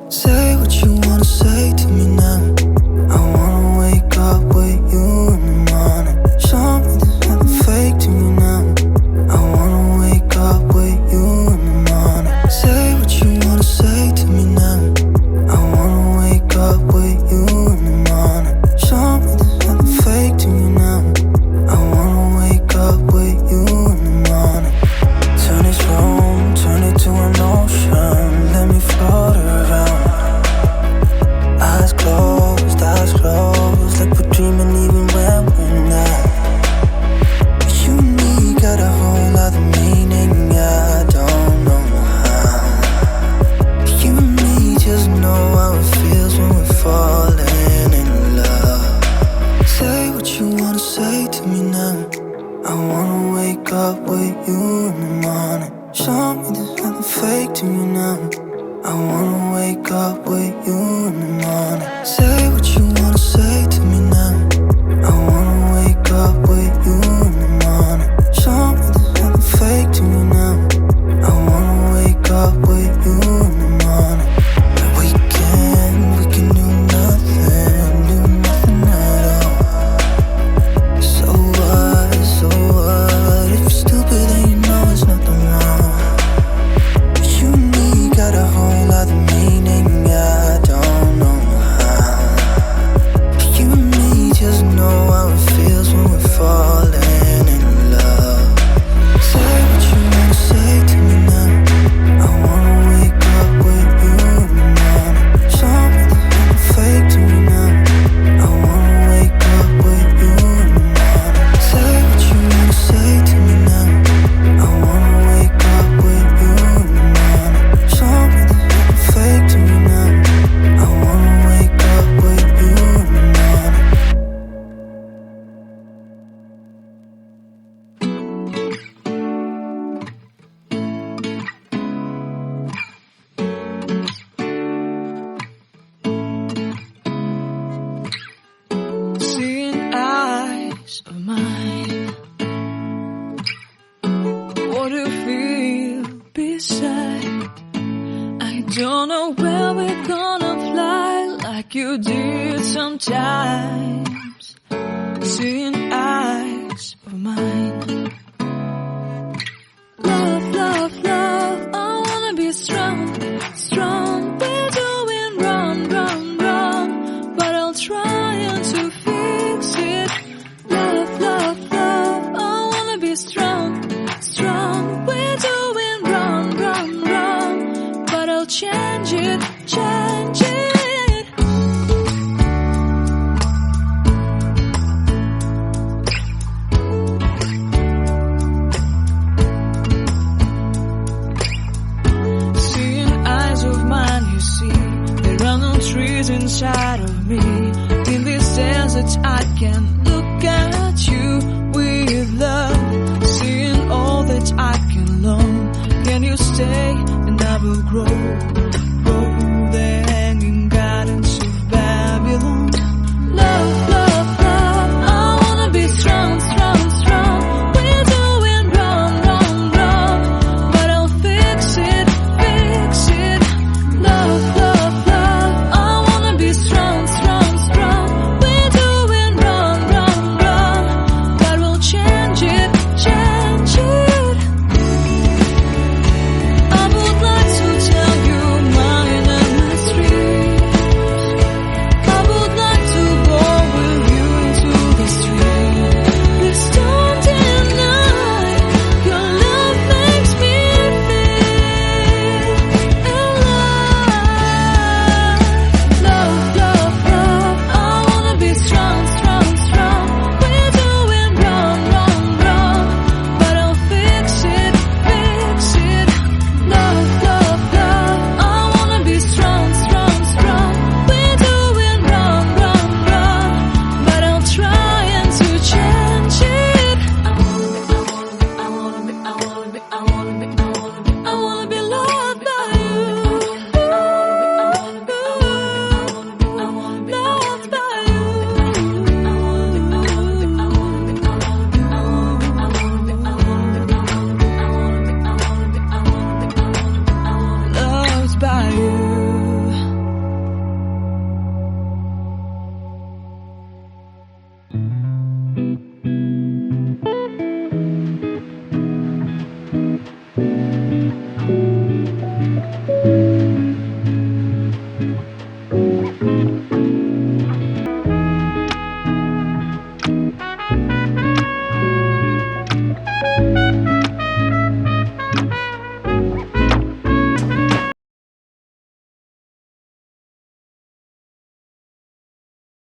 Say what you wanna say to me now. I wanna wake up with you in the morning. Show me there's nothing fake to me now. I wanna wake up with you in the morning. Say what you wanna say to me now. I wanna wake up with you in the morning. Show me there's nothing fake to me now. I wanna wake up with you in the morning. Turn this room, turn it to an ocean. Let me float around. Eyes closed, like we're dreaming even when we're not. You and me got a whole other meaning, I don't know how. You and me just know how it feels when we're falling in love. Say what you wanna say to me now. I wanna wake up with you in the morning. Show me there's nothing fake to me now. I wanna wake up with you in the morning. Say what you wanna say to me now. I wanna wake up with you in the morning. Show me there's nothing fake to me now. I wanna wake up with you in the morning. We can do nothing at all. So what, if you're stupid then you know there's nothing wrong. You and me got a whole other meaning, I don't know how. You and me just know how it feels when we're falling in love. Say what you wanna say to me now. I wanna wake up with you in the morning. Show me there's nothing fake to me now. I wanna wake up with you in the morning. Say what you wanna say to me now. I wanna wake up with you in the morning. Show me there's nothing fake to me now. I wanna wake up with you in the morning. Seeing eyes of mine, what do you feel beside? I don't know where we're gonna fly like you did sometimes. Seeing eyes of mine. Love, love, love, I wanna be strong, strong. We're doing wrong, wrong, wrong, but I'll try to fix it. Love, love, love, I wanna be strong, strong. We're doing wrong, wrong, wrong, but I'll change it, change it. Seeing eyes of mine, you see, there are no trees inside of me. In this desert I can look at you with love. Seeing all that I can learn. Can you stay and I will grow?